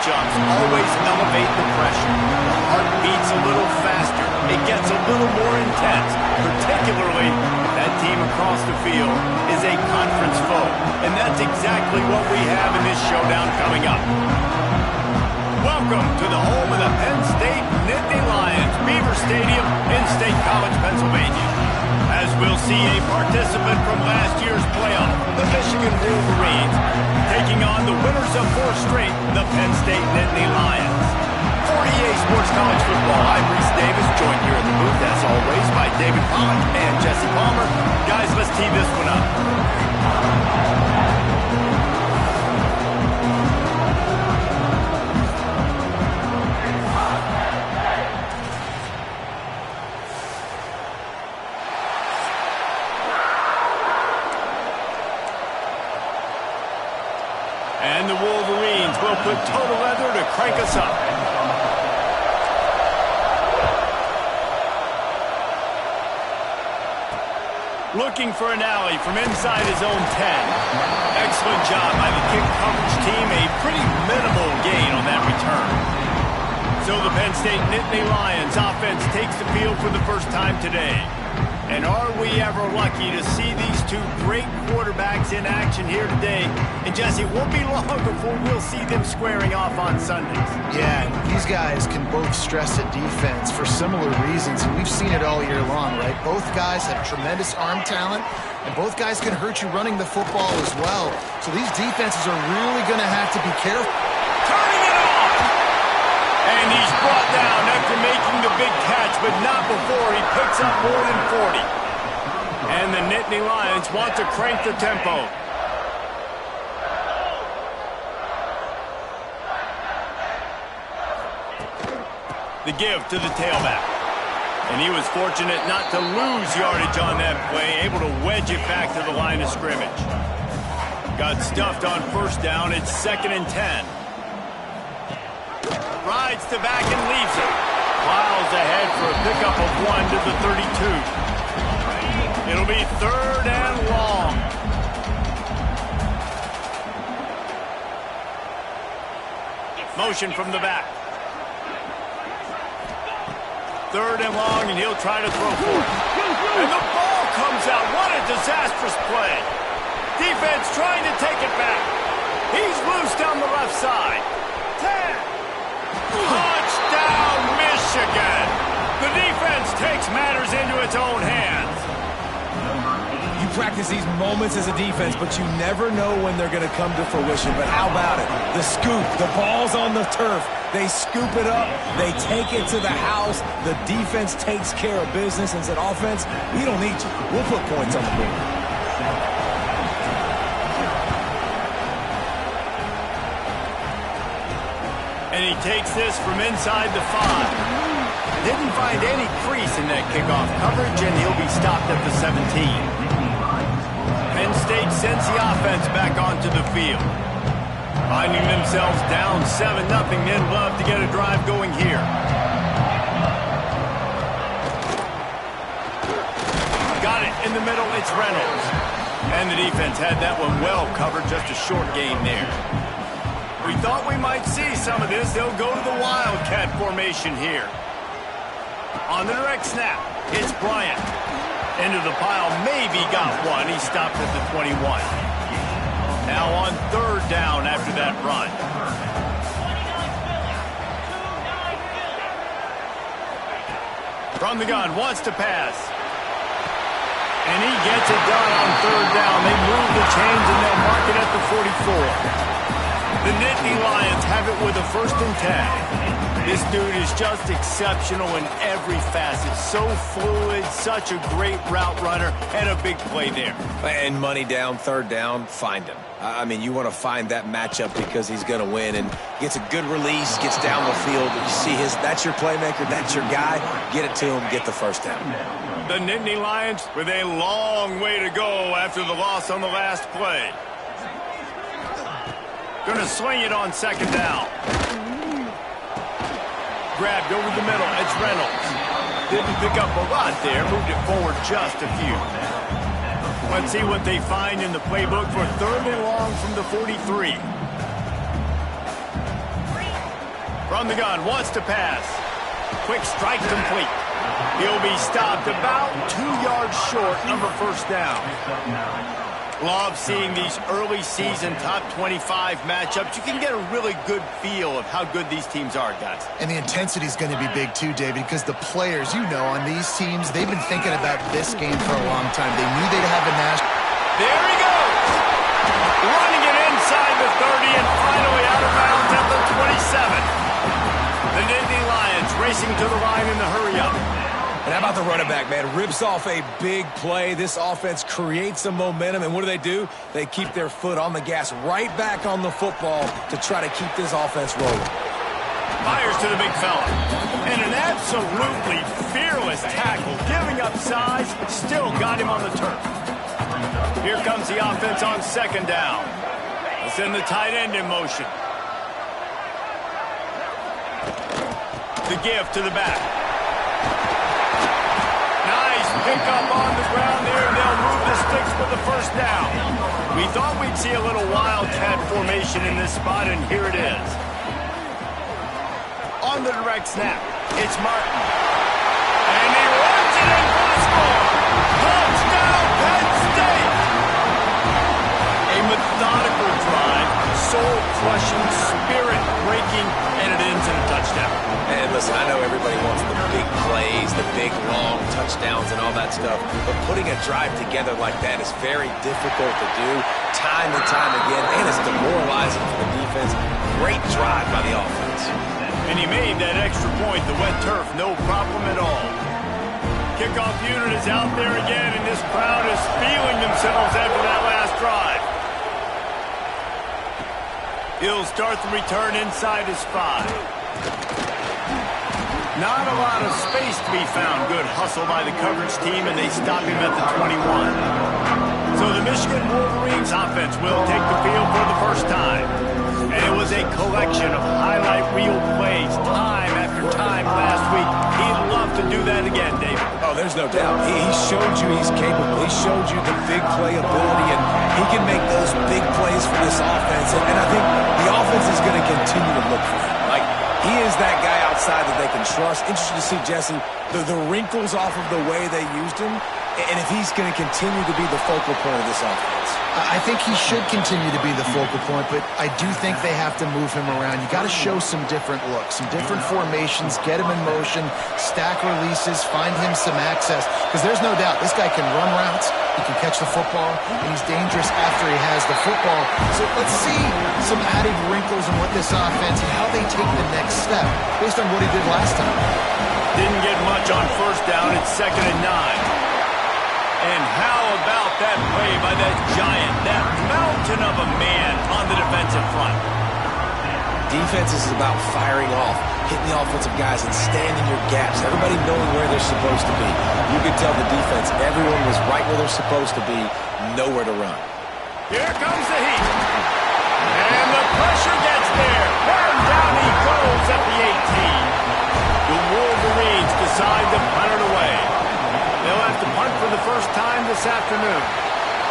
matchups always elevate the pressure. The heart beats a little faster. It gets a little more intense, particularly if that team across the field is a conference foe. And that's exactly what we have in this showdown coming up. Welcome to the home of the Penn State Nittany Lions, Beaver Stadium in State College, Pennsylvania. As we'll see a participant from last year's playoff, the Michigan Wolverines, taking on the winners of 4 straight, the Penn State Nittany Lions. For EA Sports College Football, I'm Reese Davis, joined here in the booth, as always, by David Pollack and Jesse Palmer. Guys, let's tee this one up. And the Wolverines will put total leather to crank us up. Looking for an alley from inside his own 10. Excellent job by the kick coverage team. A pretty minimal gain on that return. So the Penn State Nittany Lions offense takes the field for the first time today. And are we ever lucky to see these two great quarterbacks in action here today? And Jesse, it won't be long before we'll see them squaring off on Sundays. Yeah, these guys can both stress at defense for similar reasons, and we've seen it all year long, right? Both guys have tremendous arm talent, and both guys can hurt you running the football as well. So these defenses are really going to have to be careful. Turning it off! And he's brought down after making the big catch, but not before he picks up more than 40. And the Nittany Lions want to crank the tempo. The give to the tailback. And he was fortunate not to lose yardage on that play, able to wedge it back to the line of scrimmage. Got stuffed on first down. It's 2nd and 10. Rides to back and leaves it. Plows ahead for a pickup of 1 to the 32. It'll be 3rd and long. Motion from the back. 3rd and long, and he'll try to throw for it. And the ball comes out. What a disastrous play. Defense trying to take it back. He's loose down the left side. 10. Touchdown, Michigan! The defense takes matters into its own hands. You practice these moments as a defense, but you never know when they're going to come to fruition. But how about it? The scoop, the ball's on the turf. They scoop it up. They take it to the house. The defense takes care of business and said, offense, we don't need you. We'll put points on the board. And he takes this from inside the 5. Didn't find any crease in that kickoff coverage, and he'll be stopped at the 17. Penn State sends the offense back onto the field. Finding themselves down 7-0, they'd love to get a drive going here. Got it in the middle, it's Reynolds. And the defense had that one well covered, just a short gain there. We thought we might see some of this. They'll go to the Wildcat formation here. On the direct snap, it's Bryant. Into the pile, maybe got one. He stopped at the 21. Now on 3rd down after that run. From the gun, wants to pass. And he gets it done on 3rd down. They move the chains and they'll mark it at the 44. The Nittany Lions have it with a 1st and 10. This dude is just exceptional in every facet. So fluid, such a great route runner, and a big play there. And money down, 3rd down, find him. I mean, you want to find that matchup because he's going to win. And gets a good release, gets down the field. You see that's your playmaker, that's your guy. Get it to him, get the 1st down. The Nittany Lions with a long way to go after the loss on the last play. Going to swing it on 2nd down. Grabbed over the middle. It's Reynolds. Didn't pick up a lot there. Moved it forward just a few. Let's see what they find in the playbook for 3rd and long from the 43. From the gun, wants to pass. Quick strike complete. He'll be stopped about 2 yards short of a first down. Love seeing these early season top 25 matchups. You can get a really good feel of how good these teams are, guys. And the intensity is going to be big too, David, because the players, you know, on these teams, they've been thinking about this game for a long time. They knew they'd have a national. There he goes! Running it inside the 30 and finally out of bounds at the 27. The Nittany Lions racing to the line in the hurry-up. And how about the running back, man? Rips off a big play. This offense creates some momentum, and what do? They keep their foot on the gas, right back on the football to try to keep this offense rolling. Fires to the big fella. And an absolutely fearless tackle, giving up size, still got him on the turf. Here comes the offense on second down. Let's send the tight end in motion. The give to the back. Nice pick up on the ground there. They'll move the sticks for the first down. We thought we'd see a little wildcat formation in this spot, and here it is. On the direct snap, it's Martin. And he runs it in for the score. Touchdown, Penn State! A methodical drive, soul-crushing, spirit-breaking, and it ends in a touchdown. And listen, I know everybody wants the big plays, the big, long touchdowns and all that stuff, but putting a drive together like that is very difficult to do time and time again, and it's demoralizing for the defense. Great drive by the offense. And he made that extra point, the wet turf, no problem at all. Kickoff unit is out there again, and this crowd is feeling themselves after that last drive. He'll start the return inside his 5. Not a lot of space to be found. Good hustle by the coverage team, and they stop him at the 21. So the Michigan Wolverines offense will take the field for the first time. And it was a collection of highlight reel plays time after time last week. He'd love to do that again, David. Oh, there's no doubt. He showed you he's capable. He showed you the big play ability, and he can make those big plays for this offense. And I think the offense is going to continue to look for him. Like, he is that guy outside that they can trust. Interesting to see, Jesse, the wrinkles off of the way they used him, and if he's going to continue to be the focal point of this offense. I think he should continue to be the focal point, but I do think they have to move him around. You got to show some different looks, some different formations, get him in motion, stack releases, find him some access, because there's no doubt this guy can run routes, he can catch the football, and he's dangerous after he has the football. So let's see some added wrinkles in what this offense and how they take the next step based on what he did last time. Didn't get much on first down. It's 2nd and 9. And how about that play by that giant, that mountain of a man on the defensive front? Defense is about firing off, hitting the offensive guys and staying in your gaps, everybody knowing where they're supposed to be. You could tell the defense, everyone was right where they're supposed to be, nowhere to run. Here comes the heat. And the pressure gets there. And down he goes at the 18. The Wolverines decide to punt it away. They'll have to punt for the first time this afternoon.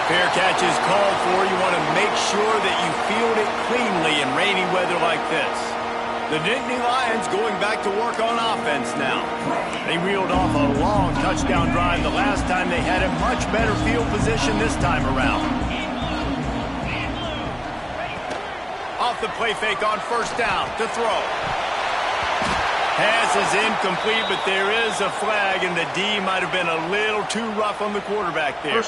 Fair catch is called for. You want to make sure that you field it cleanly in rainy weather like this. The Nittany Lions going back to work on offense now. They reeled off a long touchdown drive the last time. They had a much better field position this time around. Off the play fake on first down to throw. Pass is incomplete, but there is a flag, and the D might have been a little too rough on the quarterback there. You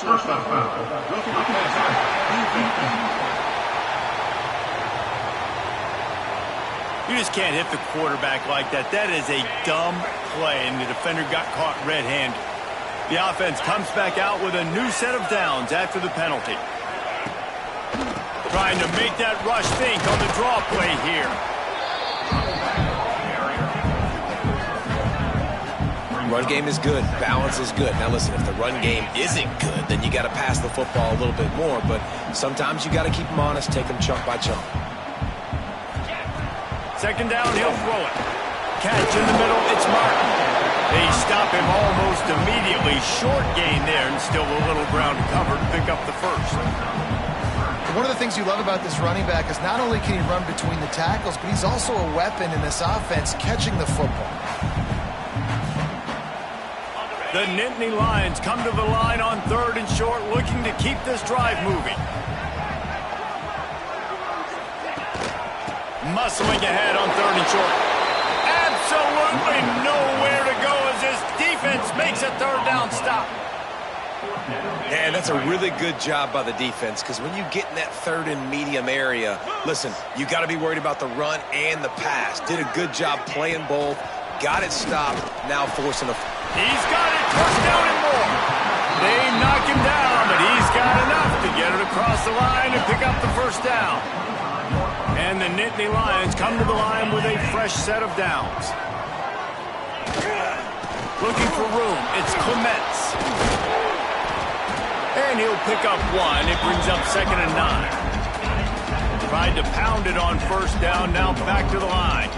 just can't hit the quarterback like that. That is a dumb play, and the defender got caught red-handed. The offense comes back out with a new set of downs after the penalty. Trying to make that rush think on the draw play here. Run game is good. Balance is good. Now listen, if the run game isn't good, then you got to pass the football a little bit more. But sometimes you got to keep them honest, take them chunk by chunk. Second down, he'll throw it. Catch in the middle, it's Martin. They stop him almost immediately. Short gain there, and still a little ground to cover to pick up the first. One of the things you love about this running back is not only can he run between the tackles, but he's also a weapon in this offense catching the football. The Nittany Lions come to the line on 3rd and short, looking to keep this drive moving. Muscling ahead on 3rd and short. Absolutely nowhere to go as this defense makes a 3rd down stop. And that's a really good job by the defense, because when you get in that 3rd and medium area, listen, you got to be worried about the run and the pass. Did a good job playing both. Got it stopped. Now forcing a... He's got it. Touchdown and more. They knock him down, but he's got enough to get it across the line and pick up the 1st down. And the Nittany Lions come to the line with a fresh set of downs. Looking for room. It's Clements. And he'll pick up 1. It brings up 2nd and 9. Tried to pound it on 1st down. Now back to the line.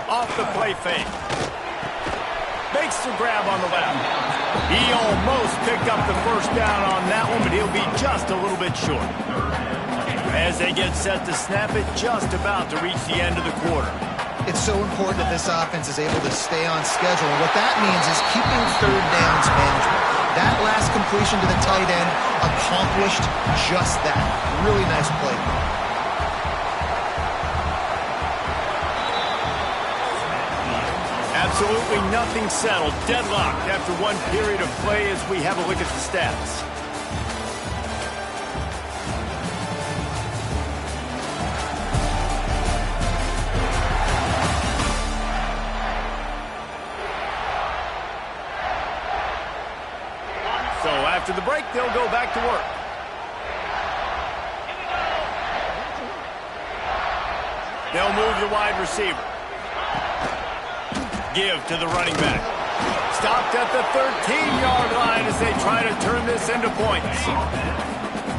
Off the play fake. Makes the grab on the left. He almost picked up the 1st down on that one, but he'll be just a little bit short. As they get set to snap it, just about to reach the end of the quarter. It's so important that this offense is able to stay on schedule. And what that means is keeping 3rd downs manageable. That last completion to the tight end accomplished just that. Really nice play. Absolutely nothing settled. Deadlocked after 1 period of play as we have a look at the stats. So after the break, they'll go back to work. They'll move the wide receiver. Give to the running back. Stopped at the 13-yard line as they try to turn this into points.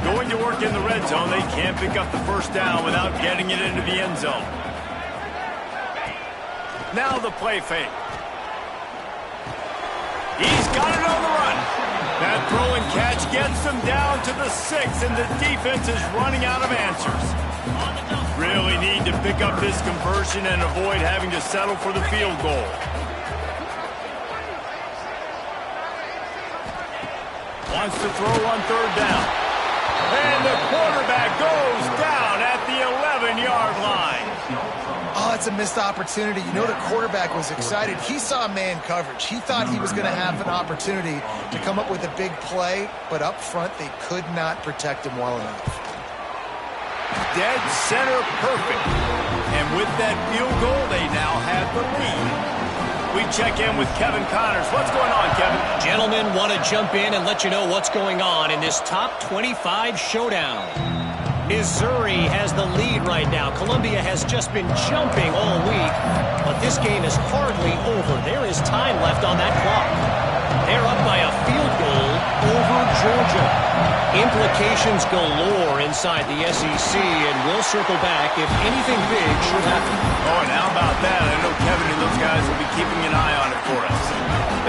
Going to work in the red zone. They can't pick up the 1st down without getting it into the end zone. Now the play fake. He's got it on the run. That throw and catch gets them down to the 6, and the defense is running out of answers. Really need to pick up this conversion and avoid having to settle for the field goal. Wants to throw on 3rd down. And the quarterback goes down at the 11-yard line. Oh, it's a missed opportunity. You know the quarterback was excited. He saw man coverage. He thought he was going to have an opportunity to come up with a big play, but up front they could not protect him well enough. Dead center perfect. And with that field goal, they now have the lead. We check in with Kevin Connors. What's going on, Kevin? Gentlemen, want to jump in and let you know what's going on in this top 25 showdown. Missouri has the lead right now. Columbia has just been jumping all week, but this game is hardly over. There is time left on that clock. They're up by a field goal over Georgia. Implications galore inside the SEC, and we'll circle back if anything big should happen. Oh, and how about that? I know Kevin and those guys will be keeping an eye on it for us.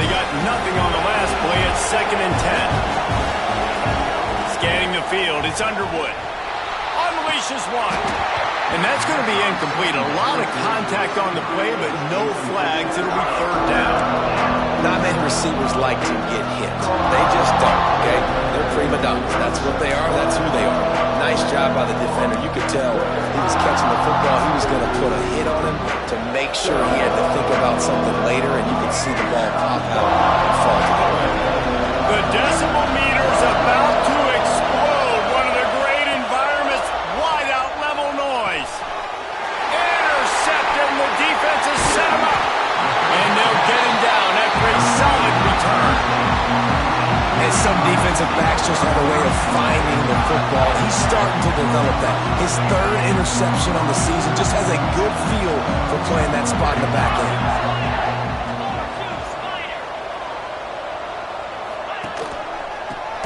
They got nothing on the last play at 2nd and 10. Scanning the field, it's Underwood. Unleashes 1. And that's going to be incomplete. A lot of contact on the play, but no flags. It'll be 3rd down. Not many receivers like to get hit. They just don't, okay? They're prima donnas. That's what they are. That's who they are. Nice job by the defender. You could tell he was catching the football. He was going to put a hit on him to make sure he had to think about something later, and you could see the ball pop out and fall to the ground. The decimal meter's about to explode. One of the great environments. Wide out level noise. Intercepted, and the defense has set him up. And they'll get him down after a solid return. And some defensive backs just have a way of finding the football. He's starting to develop that. His 3rd interception on the season just has a good feel for playing that spot in the back end.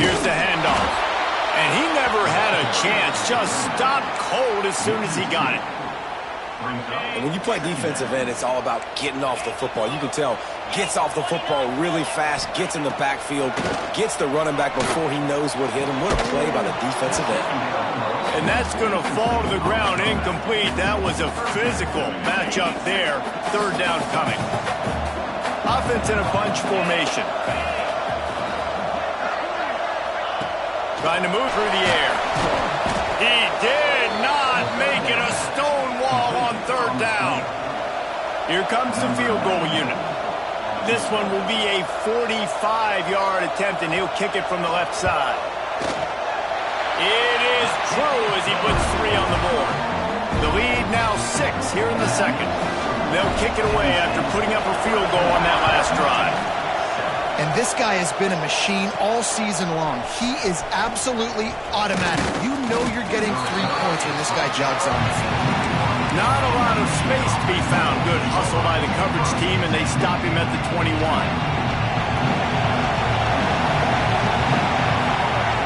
Here's the handoff. And he never had a chance. Just stopped cold as soon as he got it. And when you play defensive end, it's all about getting off the football. You can tell gets off the football really fast, gets in the backfield, gets the running back before he knows what hit him. What a play by the defensive end. And that's going to fall to the ground incomplete. That was a physical matchup there. Third down coming. Offense in a bunch formation. Trying to move through the air. He did not make it a stone wall on third down. Here comes the field goal unit. This one will be a 45-yard attempt, and he'll kick it from the left side. It is true as he puts 3 on the board. The lead now 6 here in the second. They'll kick it away after putting up a field goal on that last drive. And this guy has been a machine all season long. He is absolutely automatic. You know you're getting 3 points when this guy jogs on the field. Not a lot of space to be found. Good hustle by the coverage team, and they stop him at the 21.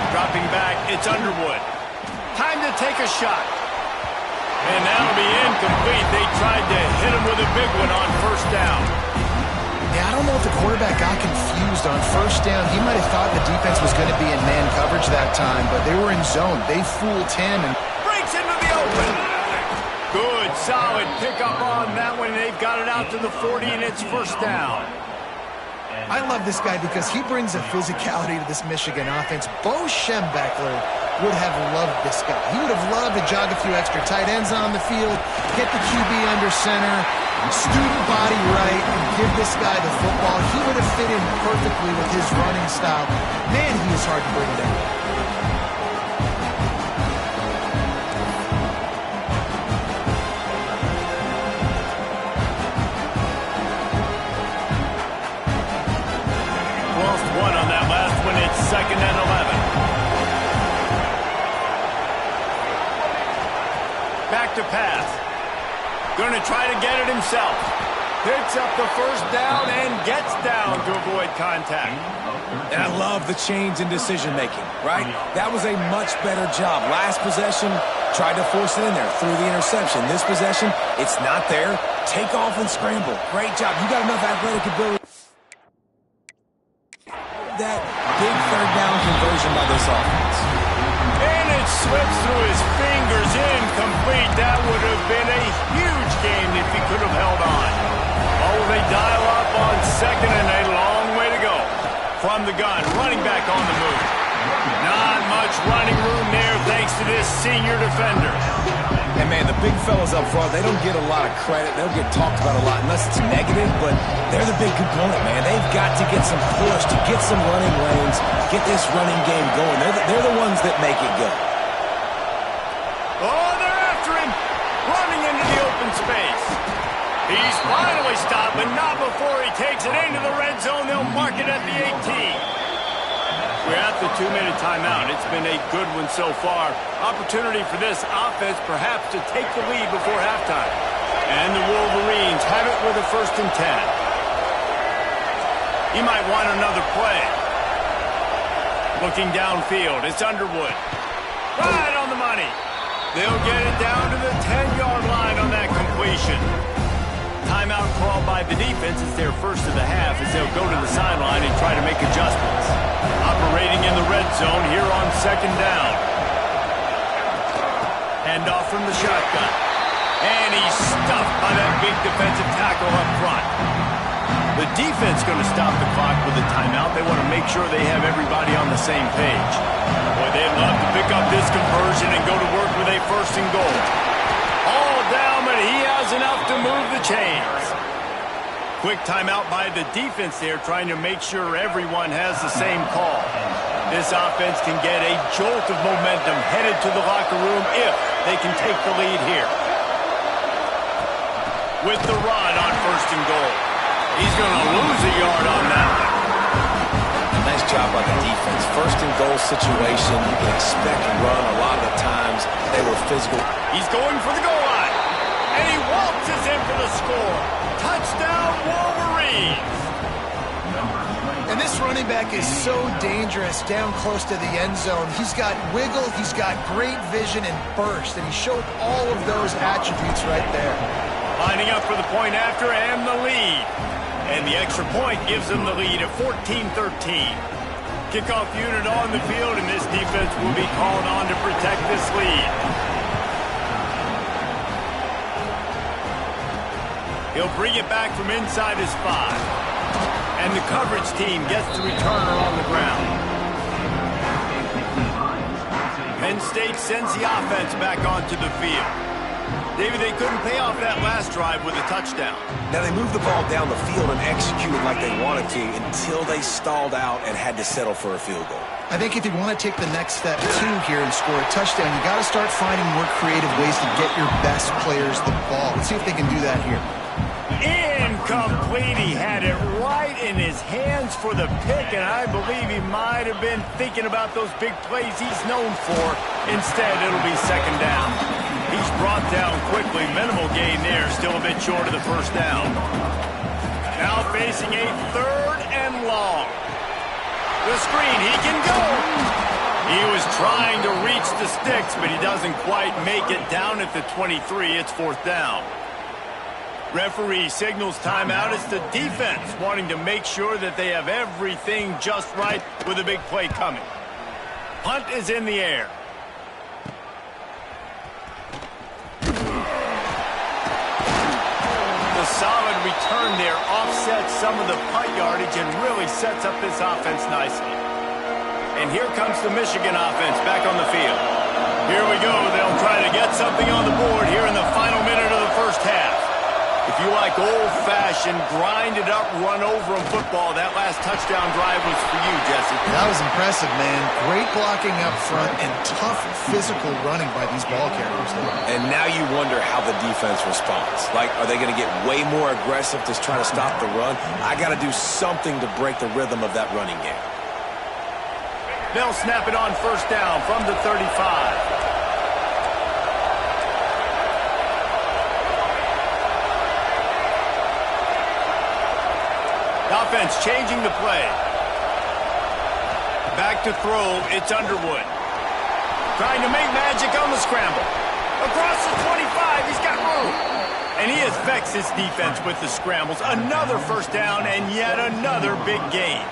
Dropping back, it's Underwood. Time to take a shot. And that'll be incomplete. They tried to hit him with a big one on first down. Yeah, I don't know if the quarterback got confused on first down. He might have thought the defense was going to be in man coverage that time, but they were in zone. They fooled him. And breaks into the open. Good, solid pickup on that one. They've got it out to the 40, and it's first down. I love this guy because he brings a physicality to this Michigan offense. Bo Schembechler would have loved this guy. He would have loved to jog a few extra tight ends on the field, get the QB under center, student body right, and give this guy the football. He would have fit in perfectly with his running style. Man, he is hard to bring down. Second and 11. Back to pass. Going to try to get it himself. Picks up the first down and gets down to avoid contact. And I love the change in decision-making, right? That was a much better job. Last possession, tried to force it in there through the interception. This possession, it's not there. Take off and scramble. Great job. You got enough athletic ability. That big third down conversion by this offense. And it slips through his fingers, incomplete. That would have been a huge game if he could have held on. Oh, they dial up on second and a long way to go. From the gun, running back on the move. Not much running room there thanks to this senior defender. And, man, the big fellas up front, they don't get a lot of credit. They don't get talked about a lot unless it's negative, but they're the big component, man. They've got to get some push, to get some running lanes, get this running game going. They're the ones that make it go. Oh, they're after him. Running into the open space. He's finally stopped, but not before he takes it into the red zone. They'll mark it at the 18. We're at the 2-minute timeout. It's been a good one so far. Opportunity for this offense perhaps to take the lead before halftime. And the Wolverines have it with a 1st and 10. He might want another play. Looking downfield, it's Underwood. Right on the money. They'll get it down to the 10-yard line on that completion. Timeout called by the defense. It's their first of the half as they'll go to the sideline and try to make adjustments. Operating in the red zone here on second down. Hand off from the shotgun. And he's stuffed by that big defensive tackle up front. The defense going to stop the clock with a timeout. They want to make sure they have everybody on the same page. Boy, they'd love to pick up this conversion and go to work with a 1st and goal. All down, but he has enough to move the chains. Quick timeout by the defense there, trying to make sure everyone has the same call. This offense can get a jolt of momentum headed to the locker room if they can take the lead here. With the run on 1st and goal. He's going to lose a yard on that one. Nice job by the defense. 1st and goal situation, you can expect run a lot of the times. They were physical. He's going for the goal line. And he waltzes in for the score. Touchdown, Wolverines. And this running back is so dangerous down close to the end zone. He's got wiggle, he's got great vision and burst, and he showed all of those attributes right there. Lining up for the point after and the lead. And the extra point gives them the lead at 14-13. Kickoff unit on the field, and this defense will be called on to protect this lead. He'll bring it back from inside his 5. And the coverage team gets the returner on the ground. Penn State sends the offense back onto the field. David, they couldn't pay off that last drive with a touchdown. Now, they moved the ball down the field and executed like they wanted to until they stalled out and had to settle for a field goal. I think if you want to take the next step, too, here and score a touchdown, you got to start finding more creative ways to get your best players the ball. Let's see if they can do that here. Incomplete. He had it right in his hands for the pick, and I believe he might have been thinking about those big plays he's known for. Instead, it'll be second down. He's brought down quickly. Minimal gain there. Still a bit short of the first down. Now facing a 3rd and long. The screen. He can go. He was trying to reach the sticks, but he doesn't quite make it down at the 23. It's 4th down. Referee signals timeout. It's the defense wanting to make sure that they have everything just right with a big play coming. Punt is in the air. The solid return there offsets some of the punt yardage and really sets up this offense nicely. And here comes the Michigan offense back on the field. Here we go. They'll try to get something on the board here in the final minute of the first half. If you like old-fashioned, grind-it-up, run-over-'em football, that last touchdown drive was for you, Jesse. That was impressive, man. Great blocking up front and tough physical running by these ball carriers. And now you wonder how the defense responds. Like, are they going to get way more aggressive to try to stop the run? I got to do something to break the rhythm of that running game. They'll snap it on first down from the 35. Offense changing the play. Back to throw, it's Underwood. Trying to make magic on the scramble. Across the 25, he's got room. And he affects his defense with the scrambles. Another first down and yet another big gain.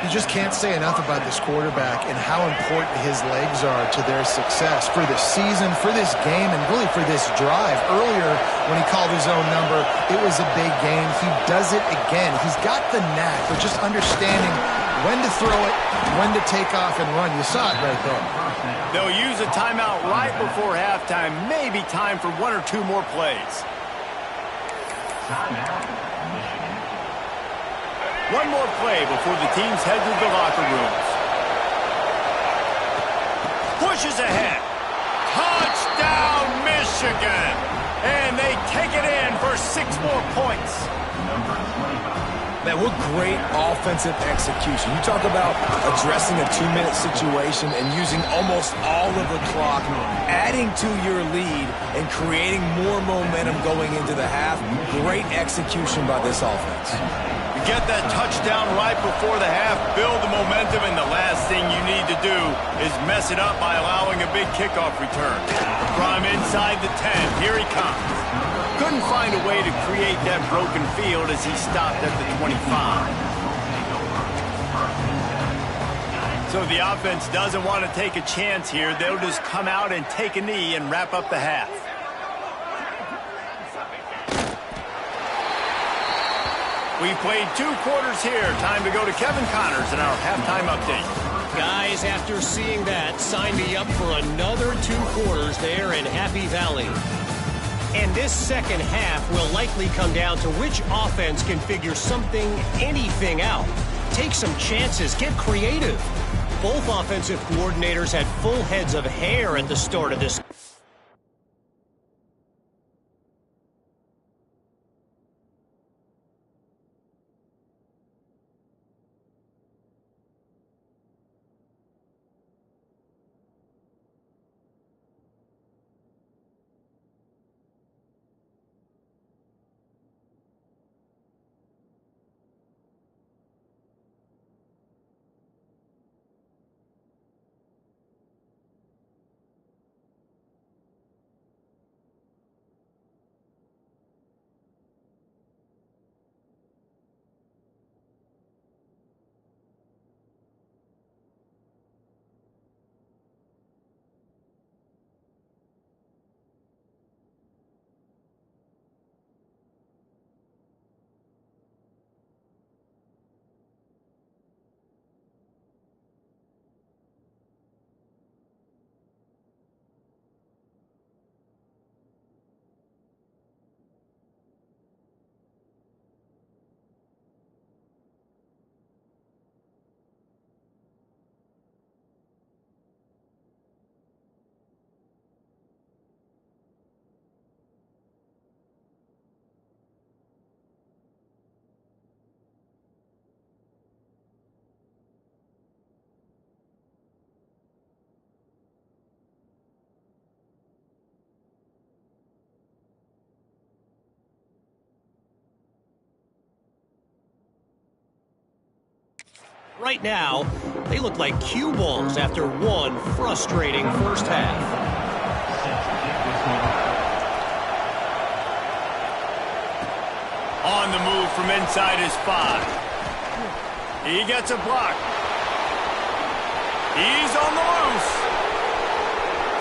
You just can't say enough about this quarterback and how important his legs are to their success for this season, for this game, and really for this drive. Earlier, when he called his own number, it was a big gain. He does it again. He's got the knack for just understanding when to throw it, when to take off and run. You saw it right there. They'll use a timeout right before halftime. Maybe time for 1 or 2 more plays. One more play before the teams head to the locker rooms. Pushes ahead. Touchdown, Michigan! And they take it in for 6 more points. Man, what great offensive execution. You talk about addressing a 2-minute situation and using almost all of the clock, adding to your lead and creating more momentum going into the half. Great execution by this offense. You get that touchdown right before the half, build the momentum, and the last thing you need to do is mess it up by allowing a big kickoff return. From inside the 10, here he comes. Couldn't find a way to create that broken field as he stopped at the 25. So the offense doesn't want to take a chance here. They'll just come out and take a knee and wrap up the half. We've played 2 quarters here. Time to go to Kevin Connors in our halftime update. Guys, after seeing that, sign me up for another 2 quarters there in Happy Valley. And this second half will likely come down to which offense can figure something, anything out. Take some chances, get creative. Both offensive coordinators had full heads of hair at the start of this. Right now, they look like cue balls after one frustrating first half. On the move from inside his 5. He gets a block. He's on the loose.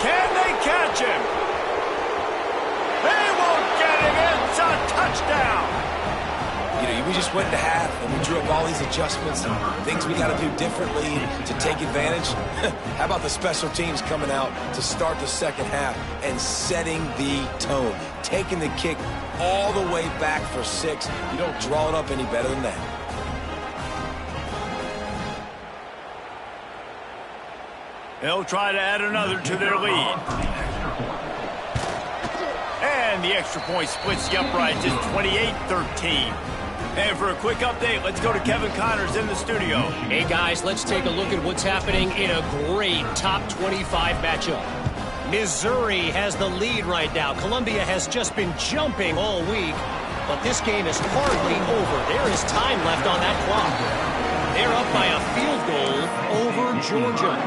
Can they catch him? They won't get him. It's a touchdown. You know, we just went to half, and we drew up all these adjustments and things we got to do differently to take advantage. How about the special teams coming out to start the second half and setting the tone, taking the kick all the way back for 6. You don't draw it up any better than that. They'll try to add another to their lead. And the extra point splits the uprights. It's 28-13. And for a quick update, let's go to Kevin Connors in the studio. Hey, guys, let's take a look at what's happening in a great top 25 matchup. Missouri has the lead right now. Columbia has just been jumping all week, but this game is hardly over. There is time left on that clock. They're up by a field goal over Georgia.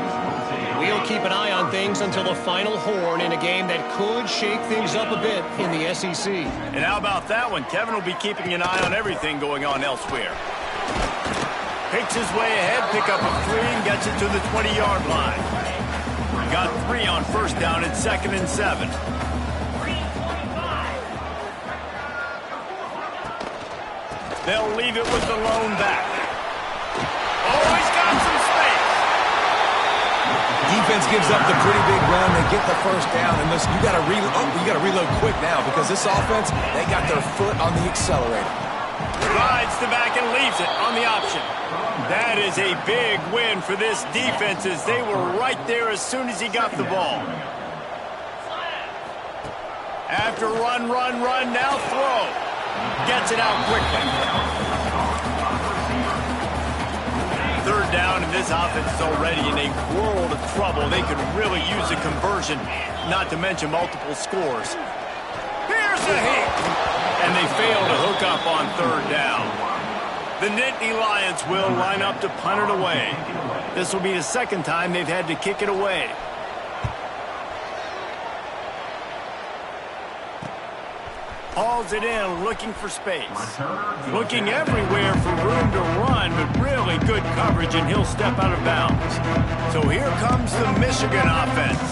We'll keep an eye on things until the final horn in a game that could shake things up a bit in the SEC. And how about that one? Kevin will be keeping an eye on everything going on elsewhere. Picks his way ahead, pick up a 3, and gets it to the 20-yard line. Got 3 on first down. It's 2nd and 7. They'll leave it with the lone back. Oh, he's got some space. Defense gives up the pretty big run. They get the first down, and listen, you got to reload quick now because this offense, they got their foot on the accelerator. Rides the back and leaves it on the option. That is a big win for this defense as they were right there as soon as he got the ball. After run, now throw. Gets it out quickly. 3rd down, and this offense is already in a world of trouble. They could really use a conversion, not to mention multiple scores. Here's a hit, and they fail to hook up on 3rd down. The Nittany Lions will line up to punt it away. This will be the 2nd time they've had to kick it away. Hauls it in, looking for space. Looking everywhere for room to run, but really good coverage, and he'll step out of bounds. So here comes the Michigan offense.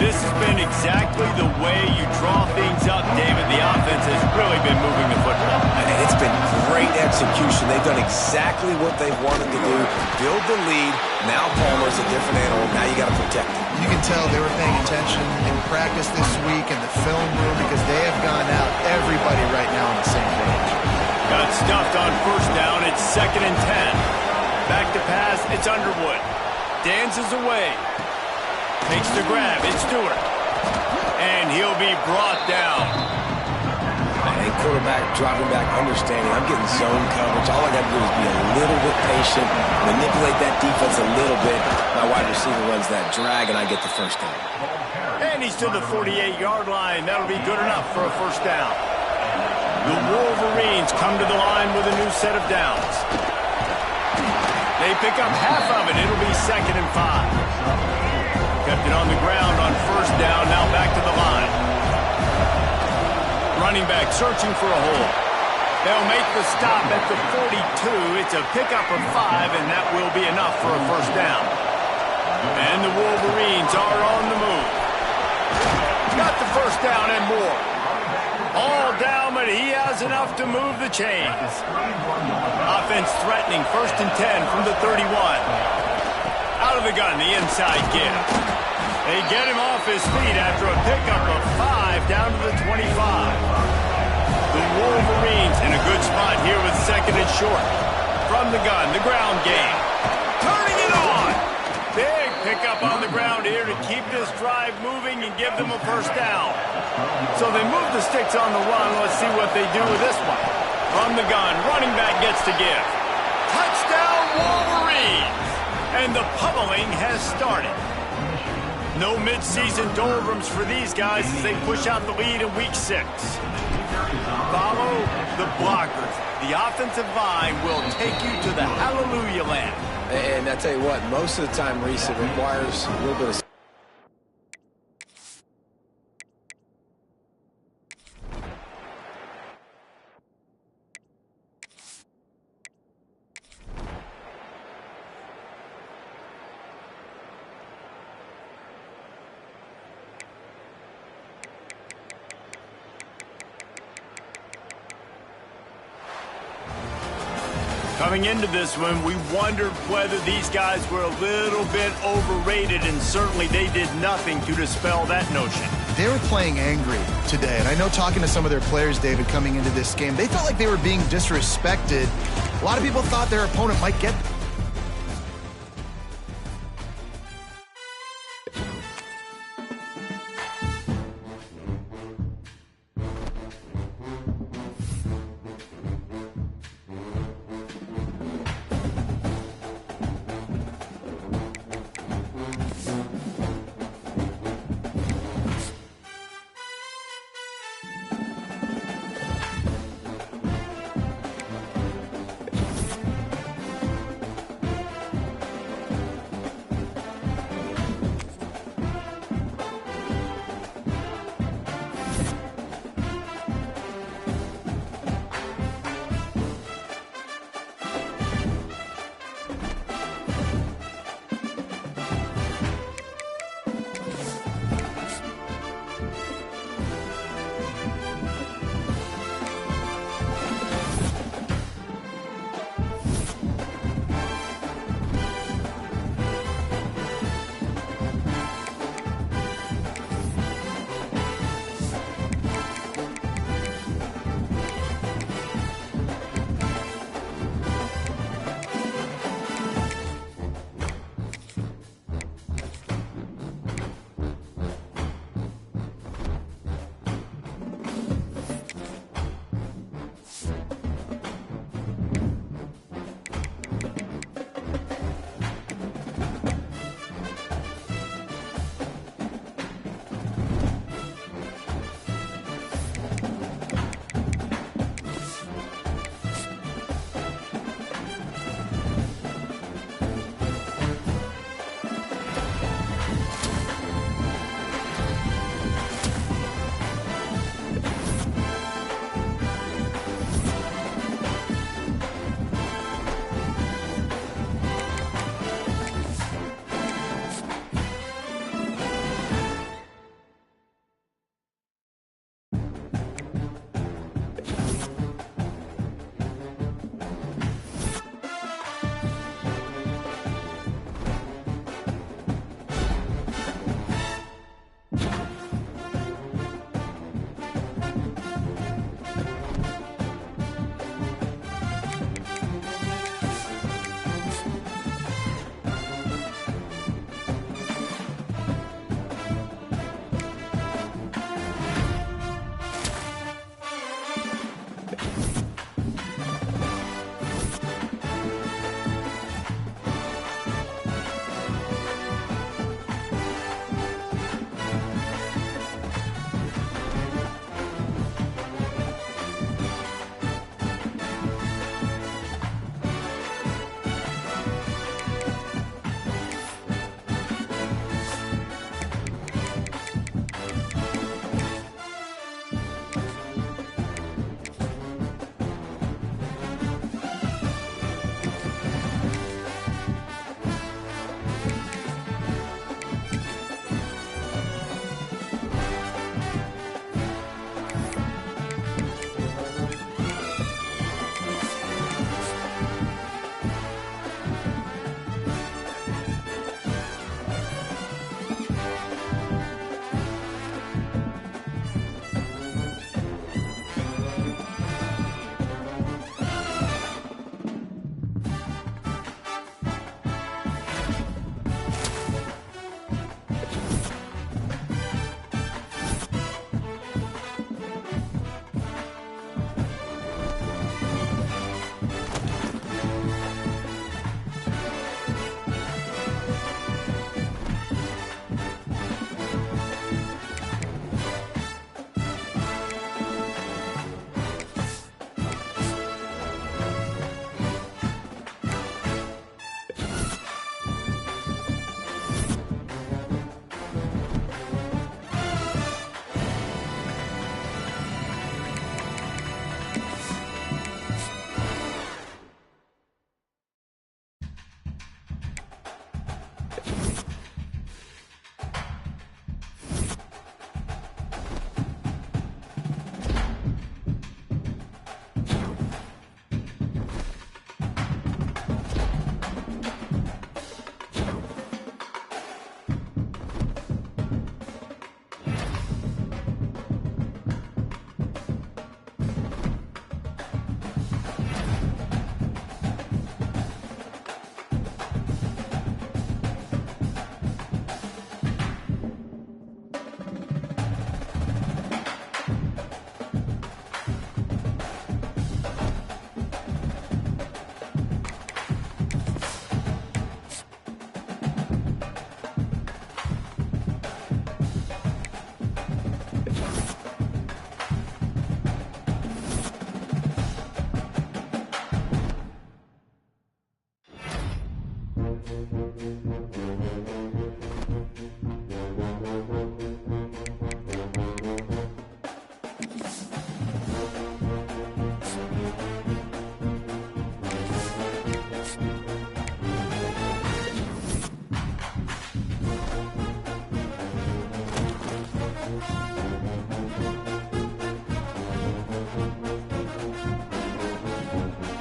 This has been exactly the way you draw things up, David. The offense has really been moving the football. And it's been great execution. They've done exactly what they wanted to do. Build the lead. Now Palmer's a different animal. Now you got to protect it. You can tell they were paying attention in practice this week in the film room because they have gone out, everybody right now on the same page. Got stuffed on first down. It's 2nd and 10. Back to pass. It's Underwood. Dances away. Makes the grab. It's Stewart. And he'll be brought down. And quarterback dropping back, understanding I'm getting zone coverage. All I got to do is be a little bit patient, manipulate that defense a little bit. My wide receiver runs that drag, and I get the first down. And he's to the 48-yard line. That'll be good enough for a first down. The Wolverines come to the line with a new set of downs. They pick up half of it. It'll be 2nd and 5. Kept it on the ground on first down. Now back to the line. Running back searching for a hole. They'll make the stop at the 42. It's a pickup of 5, and that will be enough for a first down. And the Wolverines are on the move. Got the first down and more. All down, but he has enough to move the chains. Offense threatening, 1st and 10 from the 31. Out of the gun, the inside give. They get him off his feet after a pickup of 5 down to the 25. The Wolverines in a good spot here with 2nd and short. From the gun, the ground game. Turning it on. Big pickup on the ground here to keep this drive moving and give them a first down. So they move the sticks on the run. Let's see what they do with this one. From the gun, running back gets to give. Touchdown, Wolverines! And the pummeling has started. No mid-season doldrums for these guys as they push out the lead in Week 6. Follow the blockers. The offensive line will take you to the hallelujah land. And I tell you what, most of the time, Reese, it requires a little bit of... Coming into this one, we wondered whether these guys were a little bit overrated, and certainly they did nothing to dispel that notion. They were playing angry today, and I know talking to some of their players, David, coming into this game, they felt like they were being disrespected. A lot of people thought their opponent might get